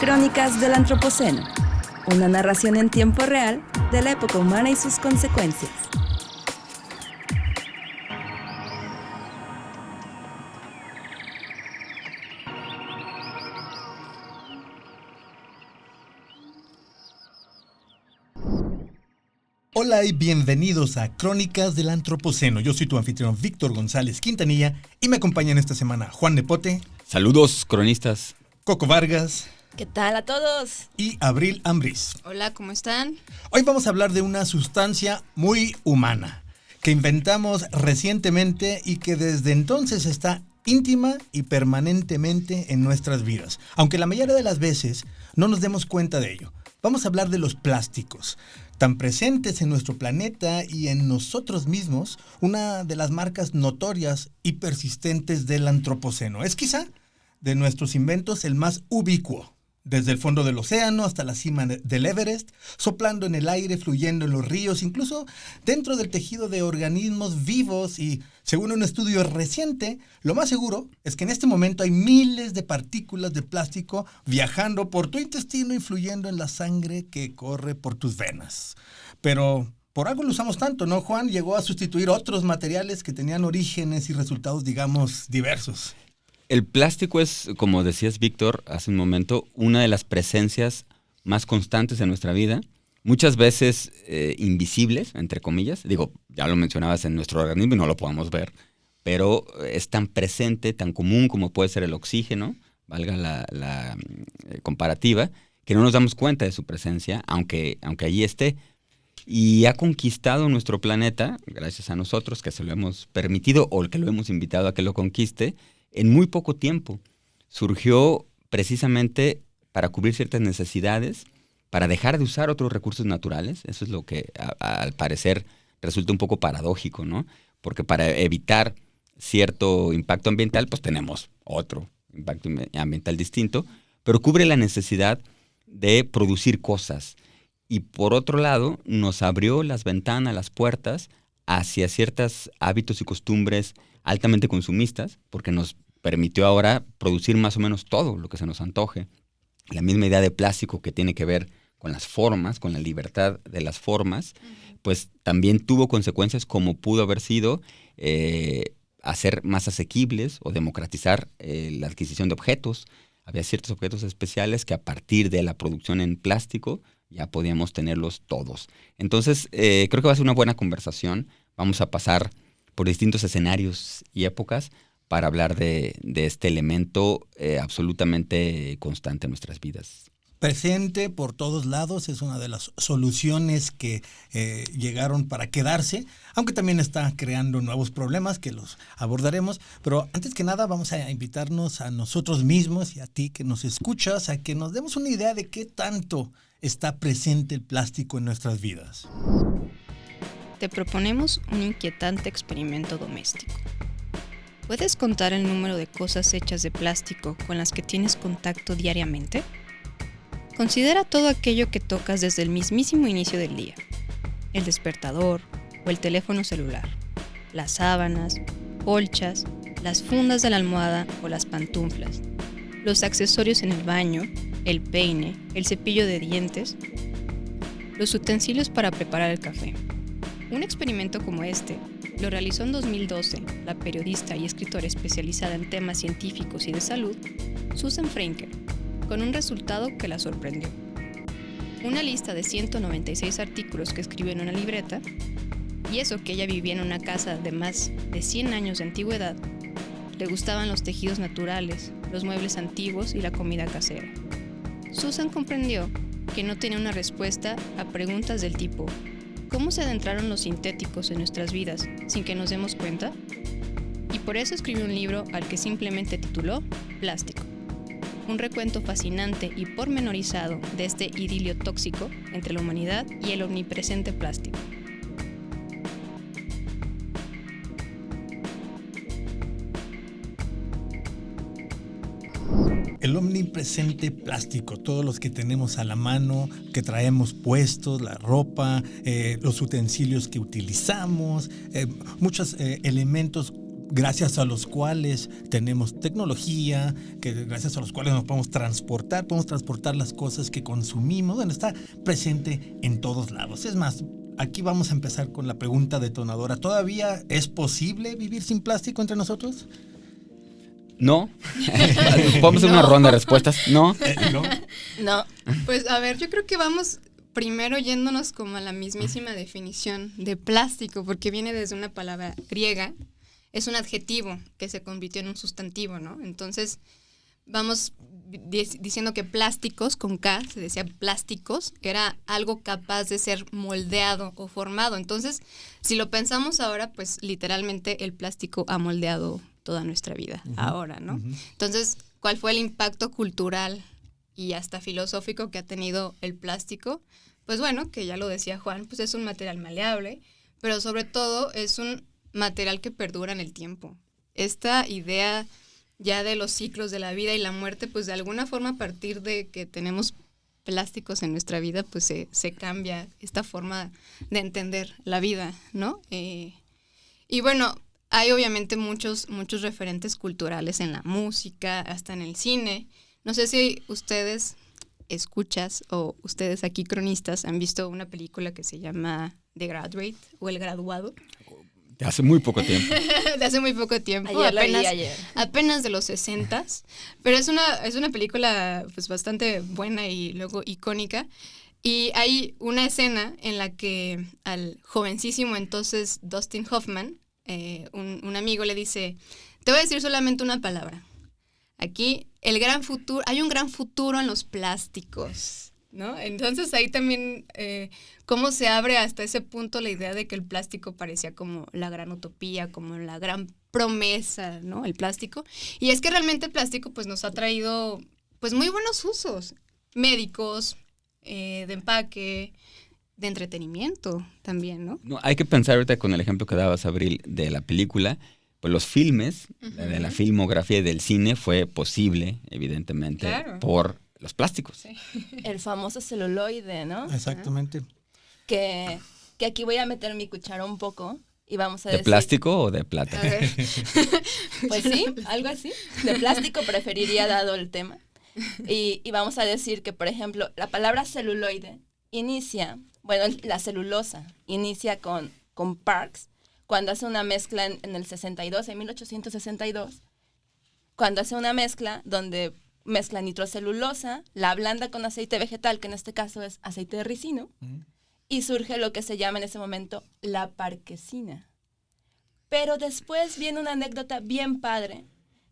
Crónicas del Antropoceno, una narración en tiempo real de la época humana y sus consecuencias. Hola y bienvenidos a Crónicas del Antropoceno. Yo soy tu anfitrión Víctor González Quintanilla y me acompañan esta semana Juan Nepote. Saludos, cronistas. Coco Vargas. ¿Qué tal a todos? Y Abril Ambriz. Hola, ¿cómo están? Hoy vamos a hablar de una sustancia muy humana que inventamos recientemente y que desde entonces está íntima y permanentemente en nuestras vidas, aunque la mayoría de las veces no nos demos cuenta de ello. Vamos a hablar de los plásticos, tan presentes en nuestro planeta y en nosotros mismos, una de las marcas notorias y persistentes del Antropoceno. Es quizá de nuestros inventos el más ubicuo. Desde el fondo del océano hasta la cima del Everest, soplando en el aire, fluyendo en los ríos, incluso dentro del tejido de organismos vivos y, según un estudio reciente, lo más seguro es que en este momento hay miles de partículas de plástico viajando por tu intestino y fluyendo en la sangre que corre por tus venas. Pero por algo lo usamos tanto, ¿no, Juan? Llegó a sustituir otros materiales que tenían orígenes y resultados, digamos, diversos. El plástico es, como decías, Víctor, hace un momento, una de las presencias más constantes en nuestra vida, muchas veces invisibles, entre comillas. Digo, ya lo mencionabas, en nuestro organismo y no lo podemos ver, pero es tan presente, tan común como puede ser el oxígeno, valga la comparativa, que no nos damos cuenta de su presencia, aunque allí esté. Y ha conquistado nuestro planeta, gracias a nosotros, que se lo hemos permitido o que lo hemos invitado a que lo conquiste, en muy poco tiempo. Surgió precisamente para cubrir ciertas necesidades, para dejar de usar otros recursos naturales. Eso es lo que al parecer resulta un poco paradójico, ¿no? Porque para evitar cierto impacto ambiental, pues tenemos otro impacto ambiental distinto, pero cubre la necesidad de producir cosas. Y por otro lado, nos abrió las ventanas, las puertas hacia ciertos hábitos y costumbres altamente consumistas, porque nos permitió ahora producir más o menos todo lo que se nos antoje. La misma idea de plástico que tiene que ver con las formas, con la libertad de las formas, pues también tuvo consecuencias como pudo haber sido hacer más asequibles o democratizar la adquisición de objetos. Había ciertos objetos especiales que a partir de la producción en plástico ya podíamos tenerlos todos. Entonces, creo que va a ser una buena conversación. Vamos a pasar por distintos escenarios y épocas para hablar de este elemento absolutamente constante en nuestras vidas. Presente por todos lados, es una de las soluciones que llegaron para quedarse, aunque también está creando nuevos problemas que los abordaremos. Pero antes que nada vamos a invitarnos a nosotros mismos y a ti que nos escuchas a que nos demos una idea de qué tanto está presente el plástico en nuestras vidas. Te proponemos un inquietante experimento doméstico. ¿Puedes contar el número de cosas hechas de plástico con las que tienes contacto diariamente? Considera todo aquello que tocas desde el mismísimo inicio del día. El despertador o el teléfono celular, las sábanas, colchas, las fundas de la almohada o las pantuflas, los accesorios en el baño, el peine, el cepillo de dientes, los utensilios para preparar el café. Un experimento como este lo realizó en 2012 la periodista y escritora especializada en temas científicos y de salud, Susan Freinker, con un resultado que la sorprendió. Una lista de 196 artículos que escribió en una libreta, y eso que ella vivía en una casa de más de 100 años de antigüedad. Le gustaban los tejidos naturales, los muebles antiguos y la comida casera. Susan comprendió que no tenía una respuesta a preguntas del tipo: ¿cómo se adentraron los sintéticos en nuestras vidas sin que nos demos cuenta? Y por eso escribió un libro al que simplemente tituló Plástico. Un recuento fascinante y pormenorizado de este idilio tóxico entre la humanidad y el omnipresente plástico. El omnipresente plástico, todos los que tenemos a la mano, que traemos puestos, la ropa, los utensilios que utilizamos, muchos elementos gracias a los cuales tenemos tecnología, que gracias a los cuales nos podemos transportar las cosas que consumimos. Bueno, está presente en todos lados. Es más, aquí vamos a empezar con la pregunta detonadora. ¿Todavía es posible vivir sin plástico entre nosotros? No. Podemos hacer una ronda de respuestas. No. ¿No? No. Pues a ver, yo creo que vamos primero yéndonos como a la mismísima definición de plástico, porque viene desde una palabra griega, es un adjetivo que se convirtió en un sustantivo, ¿no? Entonces, vamos diciendo que plásticos, con K, se decía plásticos, era algo capaz de ser moldeado o formado. Entonces, si lo pensamos ahora, pues literalmente el plástico ha moldeado toda nuestra vida ahora, ¿no? Entonces, ¿cuál fue el impacto cultural y hasta filosófico que ha tenido el plástico? Pues bueno, que ya lo decía Juan, pues es un material maleable, pero sobre todo es un material que perdura en el tiempo. Esta idea ya de los ciclos de la vida y la muerte, pues de alguna forma a partir de que tenemos plásticos en nuestra vida, pues se cambia esta forma de entender la vida, ¿no? Y bueno, hay obviamente muchos referentes culturales en la música, hasta en el cine. No sé si ustedes escuchas o ustedes aquí cronistas han visto una película que se llama The Graduate o El Graduado. De hace muy poco tiempo. De hace muy poco tiempo. Ayer. Apenas de los 60s. Pero es una película pues bastante buena y luego icónica. Y hay una escena en la que al jovencísimo entonces Dustin Hoffman, un amigo le dice, te voy a decir solamente una palabra. Aquí hay un gran futuro en los plásticos, ¿no? Entonces ahí también cómo se abre hasta ese punto la idea de que el plástico parecía como la gran utopía, como la gran promesa, ¿no? El plástico. Y es que realmente el plástico pues nos ha traído pues muy buenos usos médicos, de empaque, de entretenimiento también, ¿no? No, hay que pensar ahorita con el ejemplo que dabas, Abril, de la película. Pues los filmes, de la filmografía del cine fue posible, evidentemente, claro, por los plásticos. Sí. El famoso celuloide, ¿no? Exactamente. Que aquí voy a meter mi cuchara un poco y vamos a ¿De decir... plástico o de plata? A ver. Pues sí, algo así. De plástico preferiría dado el tema. Y vamos a decir que, por ejemplo, la palabra celuloide inicia, bueno, la celulosa inicia con Parks, cuando hace una mezcla en el 62, en 1862, cuando hace una mezcla donde mezcla nitrocelulosa, la ablanda con aceite vegetal, que en este caso es aceite de ricino, y surge lo que se llama en ese momento la parquesina. Pero después viene una anécdota bien padre,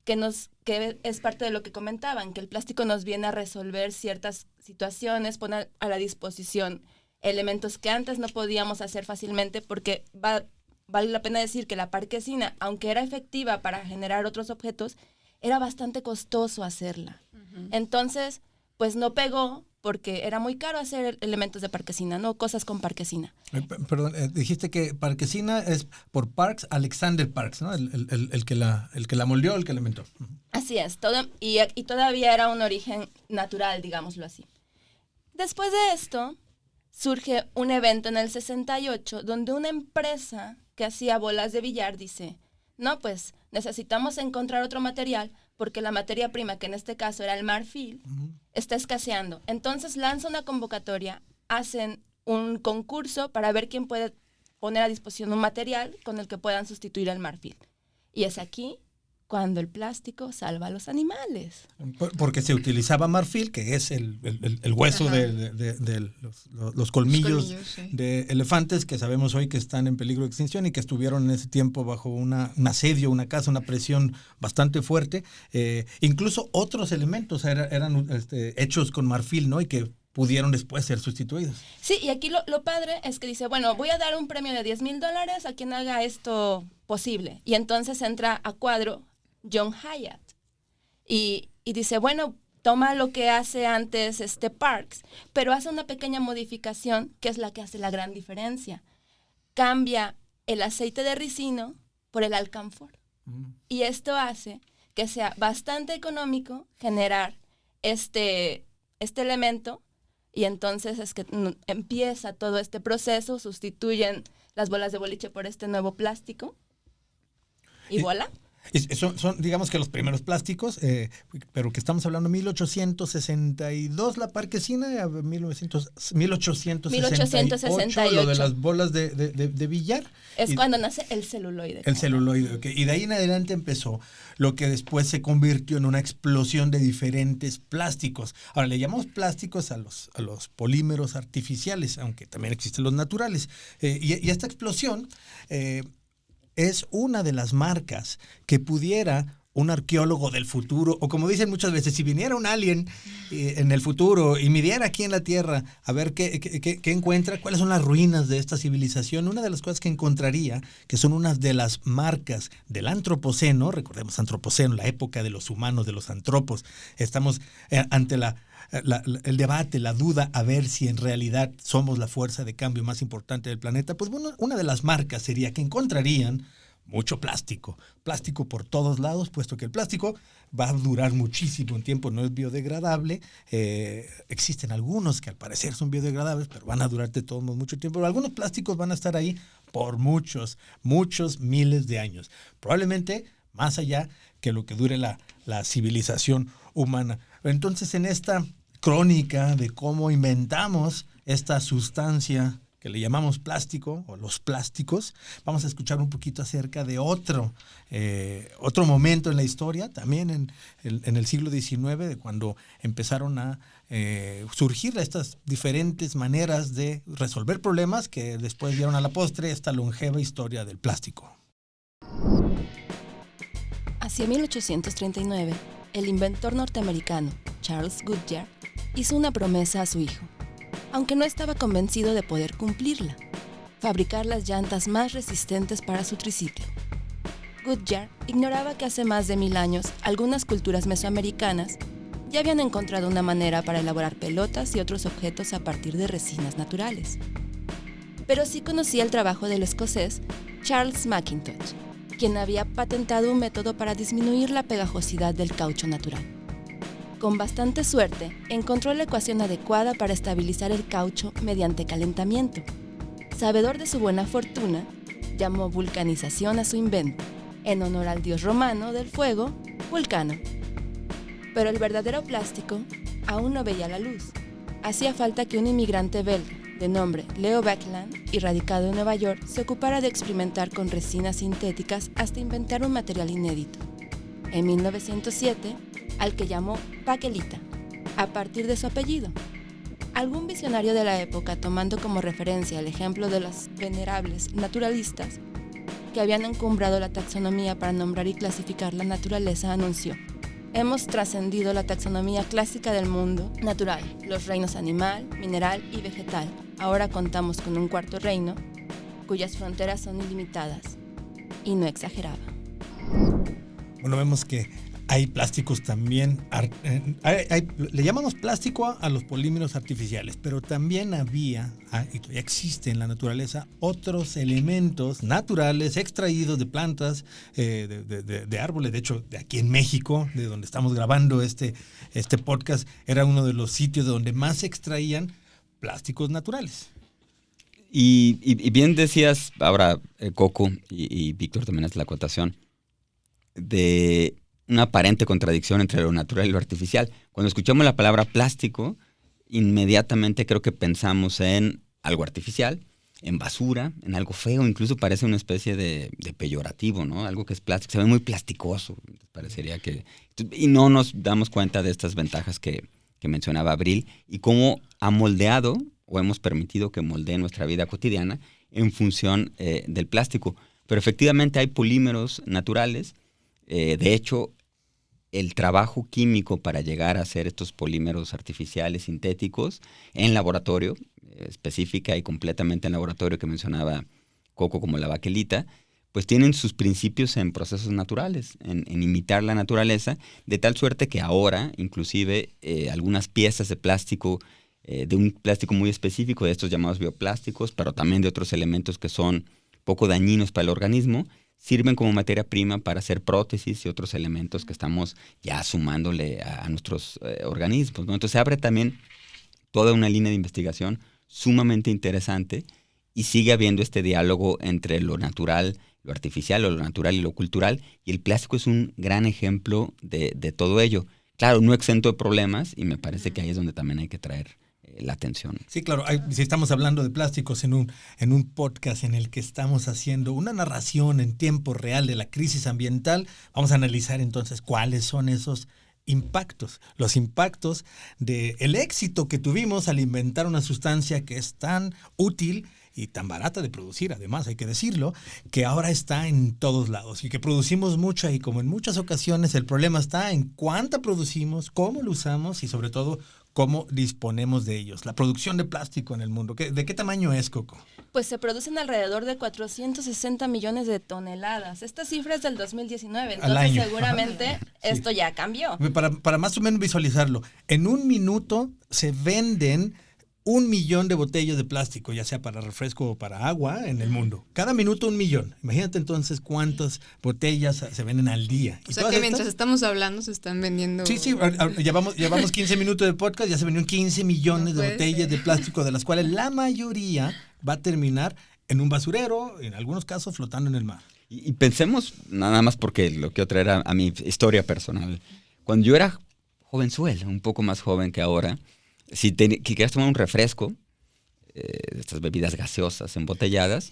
que es parte de lo que comentaban, que el plástico nos viene a resolver ciertas situaciones, poner a la disposición elementos que antes no podíamos hacer fácilmente, porque vale la pena decir que la parquesina, aunque era efectiva para generar otros objetos, era bastante costoso hacerla. Entonces, pues no pegó porque era muy caro hacer elementos de parquesina, ¿no? Cosas con parquesina. Perdón, dijiste que parquesina es por Parks, Alexander Parks, ¿no? El que la moldeó, el que la inventó. Así es, y todavía era un origen natural, digámoslo así. Después de esto, surge un evento en el 68 donde una empresa que hacía bolas de billar dice, no, pues necesitamos encontrar otro material porque la materia prima, que en este caso era el marfil, está escaseando. Entonces lanza una convocatoria, hacen un concurso para ver quién puede poner a disposición un material con el que puedan sustituir al marfil. Y es aquí cuando el plástico salva a los animales. Porque se utilizaba marfil, que es el hueso de los colmillos sí, de elefantes, que sabemos hoy que están en peligro de extinción y que estuvieron en ese tiempo bajo un asedio, una caza, una presión bastante fuerte. Incluso otros elementos eran hechos con marfil, ¿no? Y que pudieron después ser sustituidos. Sí, y aquí lo padre es que dice, bueno, voy a dar un premio de $10,000 a quien haga esto posible. Y entonces entra a cuadro John Hyatt y dice, bueno, toma lo que hace antes Parks, pero hace una pequeña modificación que es la que hace la gran diferencia. Cambia el aceite de ricino por el alcanfor. Y esto hace que sea bastante económico generar este elemento, y entonces es que empieza todo este proceso, sustituyen las bolas de boliche por este nuevo plástico. ¿Y voilà? Son, digamos que los primeros plásticos, pero que estamos hablando de 1862 la Marquesina, 1868 lo de las bolas de billar. Es cuando nace el celuloide. El celuloide, ok. Y de ahí en adelante empezó lo que después se convirtió en una explosión de diferentes plásticos. Ahora, le llamamos plásticos a los polímeros artificiales, aunque también existen los naturales. Y esta explosión es una de las marcas que pudiera un arqueólogo del futuro, o como dicen muchas veces, si viniera un alien en el futuro y midiera aquí en la Tierra a ver qué encuentra, cuáles son las ruinas de esta civilización, una de las cosas que encontraría, que son unas de las marcas del antropoceno, recordemos antropoceno, la época de los humanos, de los antropos, estamos ante el debate, la duda, a ver si en realidad somos la fuerza de cambio más importante del planeta, pues bueno, una de las marcas sería que encontrarían mucho plástico por todos lados, puesto que el plástico va a durar muchísimo tiempo, no es biodegradable. Existen algunos que al parecer son biodegradables, pero van a durar de todos modos mucho tiempo. Pero algunos plásticos van a estar ahí por muchos miles de años, probablemente más allá que lo que dure la civilización humana. Entonces, en esta crónica de cómo inventamos esta sustancia que le llamamos plástico o los plásticos, vamos a escuchar un poquito acerca de otro momento en la historia, también en el siglo XIX, de cuando empezaron a surgir estas diferentes maneras de resolver problemas que después dieron a la postre esta longeva historia del plástico. Hacia 1839, el inventor norteamericano Charles Goodyear hizo una promesa a su hijo, aunque no estaba convencido de poder cumplirla: fabricar las llantas más resistentes para su triciclo. Goodyear ignoraba que hace más de 1000 años algunas culturas mesoamericanas ya habían encontrado una manera para elaborar pelotas y otros objetos a partir de resinas naturales. Pero sí conocía el trabajo del escocés Charles Mackintosh, quien había patentado un método para disminuir la pegajosidad del caucho natural. Con bastante suerte, encontró la ecuación adecuada para estabilizar el caucho mediante calentamiento. Sabedor de su buena fortuna, llamó vulcanización a su invento, en honor al dios romano del fuego, Vulcano. Pero el verdadero plástico aún no veía la luz. Hacía falta que un inmigrante belga, de nombre Leo Baekeland y radicado en Nueva York, se ocupara de experimentar con resinas sintéticas hasta inventar un material inédito. En 1907, al que llamó bakelita, a partir de su apellido. Algún visionario de la época, tomando como referencia el ejemplo de los venerables naturalistas que habían encumbrado la taxonomía para nombrar y clasificar la naturaleza, anunció: hemos trascendido la taxonomía clásica del mundo natural, los reinos animal, mineral y vegetal. Ahora contamos con un cuarto reino, cuyas fronteras son ilimitadas. Y no exageraba. Bueno, vemos que hay plásticos también, le llamamos plástico a los polímeros artificiales, pero también había, y todavía existe en la naturaleza, otros elementos naturales extraídos de plantas, de árboles. De hecho, de aquí en México, de donde estamos grabando este podcast, era uno de los sitios de donde más se extraían plásticos naturales. Y bien decías ahora, Coco, y Víctor también hace la acotación, de una aparente contradicción entre lo natural y lo artificial. Cuando escuchamos la palabra plástico, inmediatamente creo que pensamos en algo artificial, en basura, en algo feo, incluso parece una especie de peyorativo, ¿no? Algo que es plástico, se ve muy plasticoso, parecería que... Y no nos damos cuenta de estas ventajas que mencionaba Abril y cómo ha moldeado o hemos permitido que moldee nuestra vida cotidiana en función del plástico. Pero efectivamente hay polímeros naturales. De hecho, el trabajo químico para llegar a hacer estos polímeros artificiales sintéticos en laboratorio, específica y completamente en laboratorio, que mencionaba Coco, como la bakelita, pues tienen sus principios en procesos naturales, en imitar la naturaleza, de tal suerte que ahora, inclusive, algunas piezas de plástico, de un plástico muy específico, de estos llamados bioplásticos, pero también de otros elementos que son poco dañinos para el organismo, sirven como materia prima para hacer prótesis y otros elementos que estamos ya sumándole a nuestros organismos, ¿no? Entonces se abre también toda una línea de investigación sumamente interesante y sigue habiendo este diálogo entre lo natural lo artificial o lo natural y lo cultural, y el plástico es un gran ejemplo de todo ello. Claro, no exento de problemas, y me parece que ahí es donde también hay que traer la atención. Sí, claro. Si estamos hablando de plásticos en un podcast en el que estamos haciendo una narración en tiempo real de la crisis ambiental, vamos a analizar entonces cuáles son esos impactos, los impactos del éxito que tuvimos al inventar una sustancia que es tan útil y tan barata de producir, además hay que decirlo, que ahora está en todos lados y que producimos mucha, y como en muchas ocasiones el problema está en cuánta producimos, cómo lo usamos y sobre todo cómo disponemos de ellos. La producción de plástico en el mundo, ¿de qué tamaño es, Coco? Pues se producen alrededor de 460 millones de toneladas. Esta cifra es del 2019, Al entonces año. seguramente esto ya cambió. Para más o menos visualizarlo, en un minuto se venden 1 millón de botellas de plástico, ya sea para refresco o para agua en el mundo. Cada minuto 1 millón. Imagínate entonces cuántas botellas se venden al día. O sea que mientras estamos hablando se están vendiendo... Sí, llevamos 15 minutos de podcast, ya se vendieron 15 millones de botellas de plástico, de las cuales la mayoría va a terminar en un basurero, en algunos casos flotando en el mar. Y pensemos, nada más porque lo quiero traer a mi historia personal. Cuando yo era jovenzuela, un poco más joven que ahora, si querías tomar un refresco, estas bebidas gaseosas embotelladas,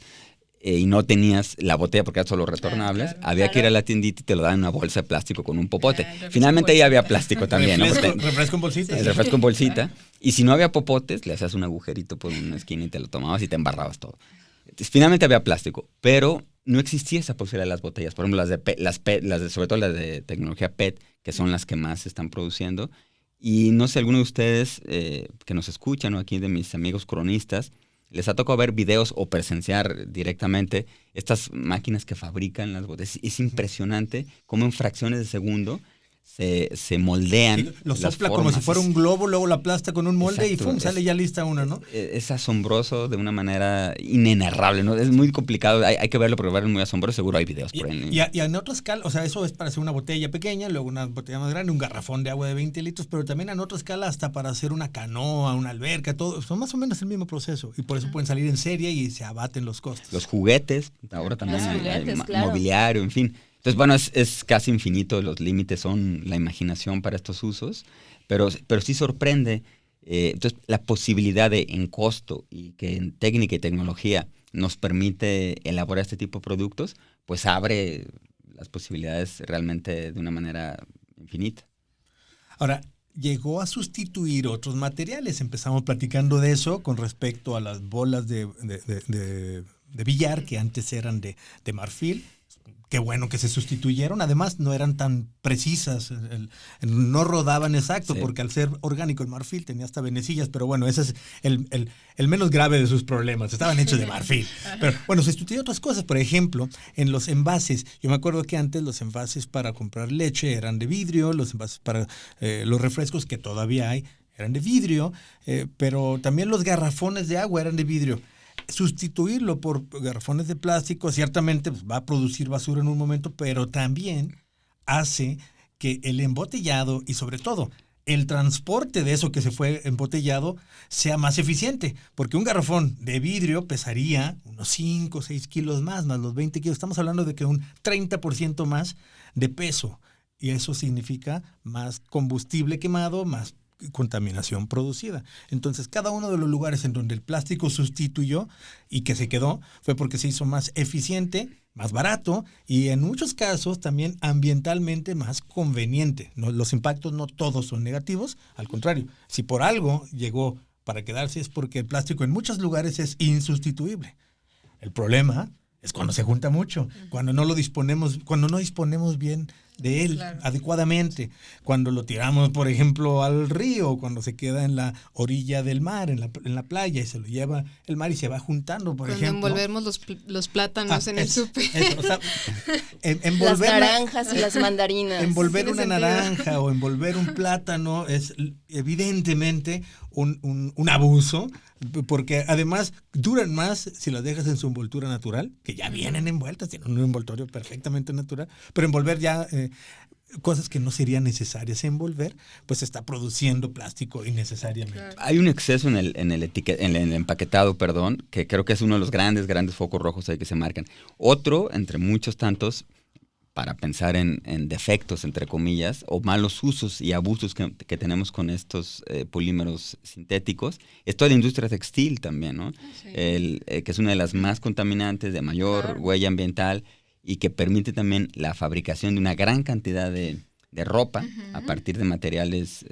y no tenías la botella porque eran solo retornables, había que ir a la tiendita y te lo daban en una bolsa de plástico con un popote. Finalmente ahí había plástico también. Refresco en bolsita. El refresco en bolsita. Y si no había popotes, le hacías un agujerito por una esquina y te lo tomabas y te embarrabas todo. Entonces, finalmente había plástico, pero no existía esa posibilidad de las botellas. Por ejemplo, sobre todo las de tecnología PET, que son las que más se están produciendo. Y no sé, alguno de ustedes que nos escuchan, o aquí de mis amigos cronistas, les ha tocado ver videos o presenciar directamente estas máquinas que fabrican las botellas. Es impresionante cómo en fracciones de segundo se moldean. Sí, lo sopla como si fuera un globo, luego la aplasta con un molde. Exacto, y ¡fum! Sale ya lista una, ¿no? Es asombroso de una manera inenarrable, ¿no? Es muy complicado, hay que verlo porque verlo es muy asombroso, seguro hay videos por ahí. Y en otra escala, o sea, eso es para hacer una botella pequeña, luego una botella más grande, un garrafón de agua de 20 litros, pero también en otra escala hasta para hacer una canoa, una alberca, todo, son más o menos el mismo proceso y por eso pueden salir en serie y se abaten los costos. Los juguetes, ahora también hay mobiliario, en fin. Entonces, bueno, es casi infinito, los límites son la imaginación para estos usos, pero sí sorprende. Entonces, la posibilidad en costo y que en técnica y tecnología nos permite elaborar este tipo de productos, pues abre las posibilidades realmente de una manera infinita. Ahora, llegó a sustituir otros materiales. Empezamos platicando de eso con respecto a las bolas de billar que antes eran de marfil. Qué bueno que se sustituyeron. Además, no eran tan precisas, no rodaban exacto, sí, porque al ser orgánico el marfil tenía hasta venecillas, pero bueno, ese es el menos grave de sus problemas. Estaban hechos de marfil. Pero bueno, se sustituyeron otras cosas. Por ejemplo, en los envases. Yo me acuerdo que antes los envases para comprar leche eran de vidrio, los envases para los refrescos, que todavía hay, eran de vidrio, pero también los garrafones de agua eran de vidrio. Sustituirlo por garrafones de plástico ciertamente va a producir basura en un momento, pero también hace que el embotellado y sobre todo el transporte de eso que se fue embotellado sea más eficiente, porque un garrafón de vidrio pesaría unos 5 o 6 kilos más los 20 kilos. Estamos hablando de que un 30% más de peso, y eso significa más combustible quemado, más contaminación producida. Entonces, cada uno de los lugares en donde el plástico sustituyó y que se quedó fue porque se hizo más eficiente, más barato y en muchos casos también ambientalmente más conveniente. No, los impactos no todos son negativos, al contrario, si por algo llegó para quedarse es porque el plástico en muchos lugares es insustituible. El problema es cuando se junta mucho, cuando no disponemos bien de él, claro, adecuadamente, cuando lo tiramos, por ejemplo, al río, cuando se queda en la orilla del mar, en la playa, y se lo lleva el mar y se va juntando, por ejemplo. Cuando envolvemos los plátanos en el súper. O sea, las naranjas y las mandarinas. Envolver una naranja o envolver un plátano es evidentemente un abuso, porque además duran más si las dejas en su envoltura natural, que ya vienen envueltas, tienen un envoltorio perfectamente natural, pero envolver ya cosas que no serían necesarias envolver, pues se está produciendo plástico innecesariamente. Claro. Hay un exceso en el empaquetado, que creo que es uno de los grandes focos rojos ahí que se marcan. Otro, entre muchos tantos, para pensar en defectos, entre comillas, o malos usos y abusos que tenemos con estos polímeros sintéticos, es toda la industria textil también, ¿no? Sí. Que es una de las más contaminantes, de mayor huella ambiental, y que permite también la fabricación de una gran cantidad de ropa a partir de materiales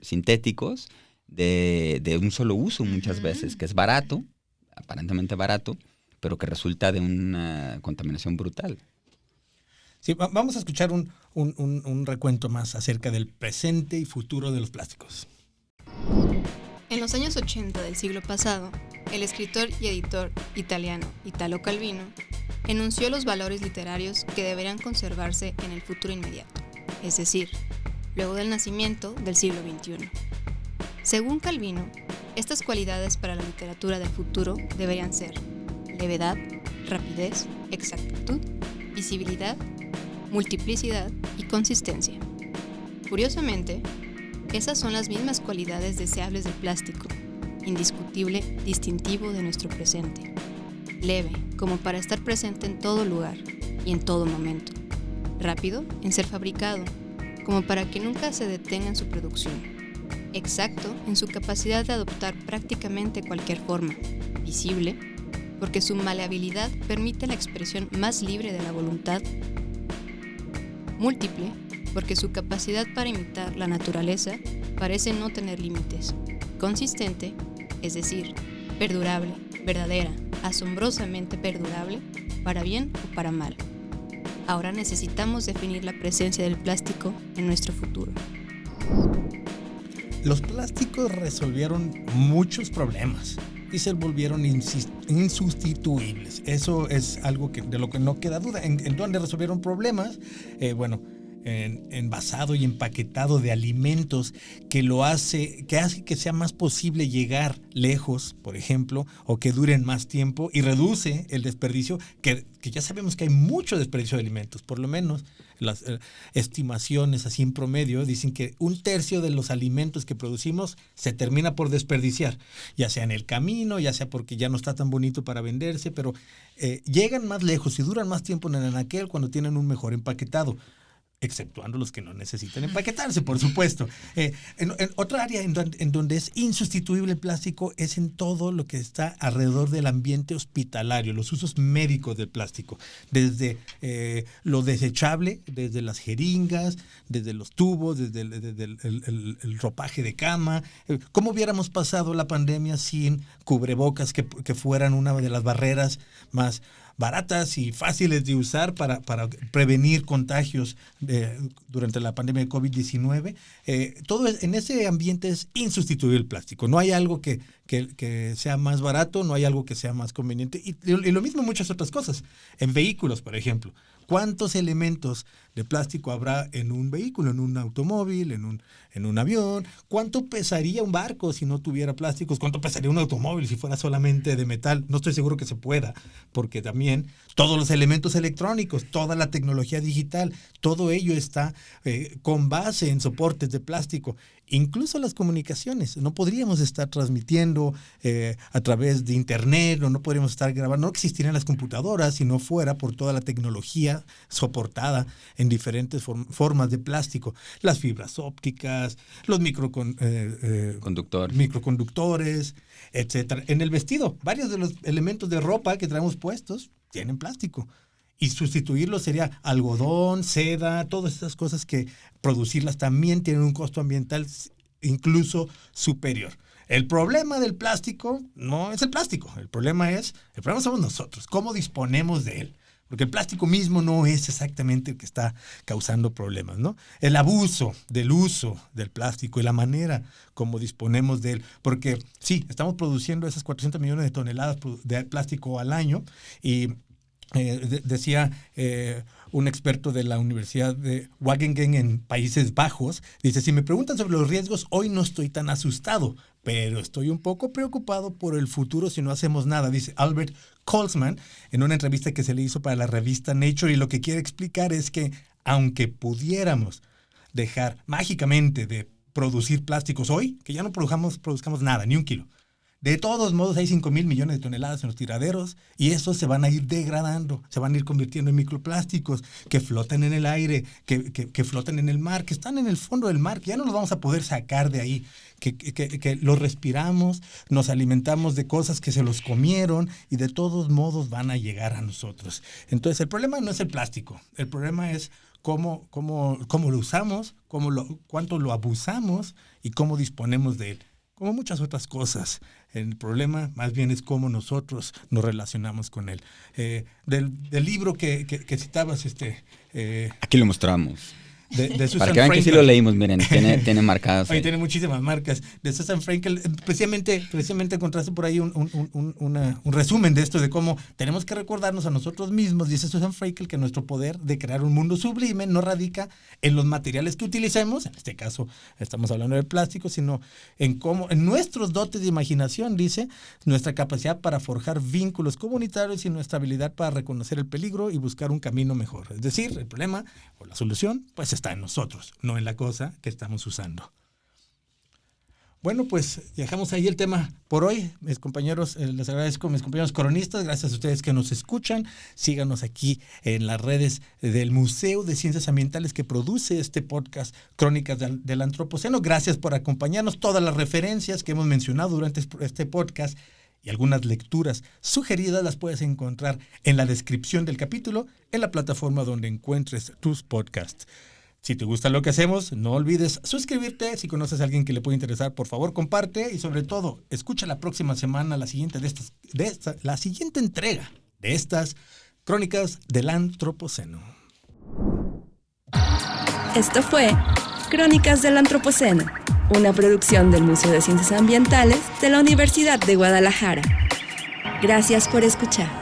sintéticos de un solo uso muchas veces, que es barato, aparentemente barato, pero que resulta de una contaminación brutal. Sí, vamos a escuchar un recuento más acerca del presente y futuro de los plásticos. En los años 80 del siglo pasado, el escritor y editor italiano Italo Calvino enunció los valores literarios que deberían conservarse en el futuro inmediato, es decir, luego del nacimiento del siglo XXI. Según Calvino, estas cualidades para la literatura del futuro deberían ser levedad, rapidez, exactitud, visibilidad, multiplicidad y consistencia. Curiosamente, esas son las mismas cualidades deseables del plástico, indiscutible distintivo de nuestro presente. Leve, como para estar presente en todo lugar y en todo momento. Rápido en ser fabricado, como para que nunca se detenga en su producción. Exacto en su capacidad de adoptar prácticamente cualquier forma. Visible, porque su maleabilidad permite la expresión más libre de la voluntad. Múltiple, porque su capacidad para imitar la naturaleza parece no tener límites. Consistente, es decir, perdurable, verdadera, asombrosamente perdurable, para bien o para mal. Ahora necesitamos definir la presencia del plástico en nuestro futuro. Los plásticos resolvieron muchos problemas y se volvieron insustituibles. Eso es algo de lo que no queda duda. ¿En dónde resolvieron problemas? En envasado y empaquetado de alimentos que hace que sea más posible llegar lejos, por ejemplo, o que duren más tiempo y reduce el desperdicio, que ya sabemos que hay mucho desperdicio de alimentos. Por lo menos las estimaciones así en promedio dicen que 1/3 de los alimentos que producimos se termina por desperdiciar, ya sea en el camino, ya sea porque ya no está tan bonito para venderse, pero llegan más lejos y duran más tiempo en el anaquel cuando tienen un mejor empaquetado. Exceptuando los que no necesitan empaquetarse, por supuesto. En otra área en donde es insustituible el plástico es en todo lo que está alrededor del ambiente hospitalario, los usos médicos del plástico. Desde lo desechable, desde las jeringas, desde los tubos, desde el ropaje de cama. ¿Cómo hubiéramos pasado la pandemia sin cubrebocas que fueran una de las barreras más baratas y fáciles de usar para prevenir contagios durante la pandemia de COVID-19? Todo en ese ambiente es insustituible el plástico. No hay algo que sea más barato, no hay algo que sea más conveniente. Y lo mismo en muchas otras cosas. En vehículos, por ejemplo. ¿Cuántos elementos de plástico habrá en un vehículo, en un automóvil, en un avión? ¿Cuánto pesaría un barco si no tuviera plásticos? ¿Cuánto pesaría un automóvil si fuera solamente de metal? No estoy seguro que se pueda, porque también todos los elementos electrónicos, toda la tecnología digital, todo ello está con base en soportes de plástico. Incluso las comunicaciones, no podríamos estar transmitiendo a través de internet, o no podríamos estar grabando, no existirían las computadoras si no fuera por toda la tecnología soportada en diferentes formas de plástico. Las fibras ópticas, los microconductores, etcétera. En el vestido, varios de los elementos de ropa que traemos puestos tienen plástico. Y sustituirlo sería algodón, seda, todas esas cosas que producirlas también tienen un costo ambiental incluso superior. El problema del plástico no es el plástico, el problema somos nosotros, cómo disponemos de él. Porque el plástico mismo no es exactamente el que está causando problemas, ¿no? El abuso del uso del plástico y la manera como disponemos de él. Porque sí, estamos produciendo esas 400 millones de toneladas de plástico al año y decía un experto de la Universidad de Wageningen en Países Bajos, dice, si me preguntan sobre los riesgos, hoy no estoy tan asustado, pero estoy un poco preocupado por el futuro si no hacemos nada, dice Albert Kolsman en una entrevista que se le hizo para la revista Nature, y lo que quiere explicar es que aunque pudiéramos dejar mágicamente de producir plásticos hoy, que ya no produzcamos nada, ni un kilo. De todos modos, hay 5,000 millones de toneladas en los tiraderos y estos se van a ir degradando, se van a ir convirtiendo en microplásticos que flotan en el aire, que flotan en el mar, que están en el fondo del mar, que ya no los vamos a poder sacar de ahí, que los respiramos, nos alimentamos de cosas que se los comieron y de todos modos van a llegar a nosotros. Entonces, el problema no es el plástico, el problema es cómo lo usamos, cuánto lo abusamos y cómo disponemos de él. Como muchas otras cosas. El problema más bien es cómo nosotros nos relacionamos con él. Del libro que citabas, aquí lo mostramos. De Susan Para que vean que sí lo leímos, miren, tiene marcadas. Ahí tiene muchísimas marcas. De Susan Fränkel, precisamente encontraste por ahí un resumen de esto, de cómo tenemos que recordarnos a nosotros mismos, dice Susan Fränkel, que nuestro poder de crear un mundo sublime no radica en los materiales que utilicemos, en este caso estamos hablando del plástico, sino en nuestros dotes de imaginación, dice, nuestra capacidad para forjar vínculos comunitarios y nuestra habilidad para reconocer el peligro y buscar un camino mejor. Es decir, el problema o la solución, pues está en nosotros, no en la cosa que estamos usando. Bueno, pues dejamos ahí el tema por hoy. Mis compañeros, les agradezco, mis compañeros cronistas, gracias a ustedes que nos escuchan. Síganos aquí en las redes del Museo de Ciencias Ambientales que produce este podcast Crónicas del Antropoceno. Gracias por acompañarnos. Todas las referencias que hemos mencionado durante este podcast y algunas lecturas sugeridas las puedes encontrar en la descripción del capítulo en la plataforma donde encuentres tus podcasts. Si te gusta lo que hacemos, no olvides suscribirte. Si conoces a alguien que le puede interesar, por favor, comparte. Y sobre todo, escucha la próxima semana la siguiente entrega de estas Crónicas del Antropoceno. Esto fue Crónicas del Antropoceno, una producción del Museo de Ciencias Ambientales de la Universidad de Guadalajara. Gracias por escuchar.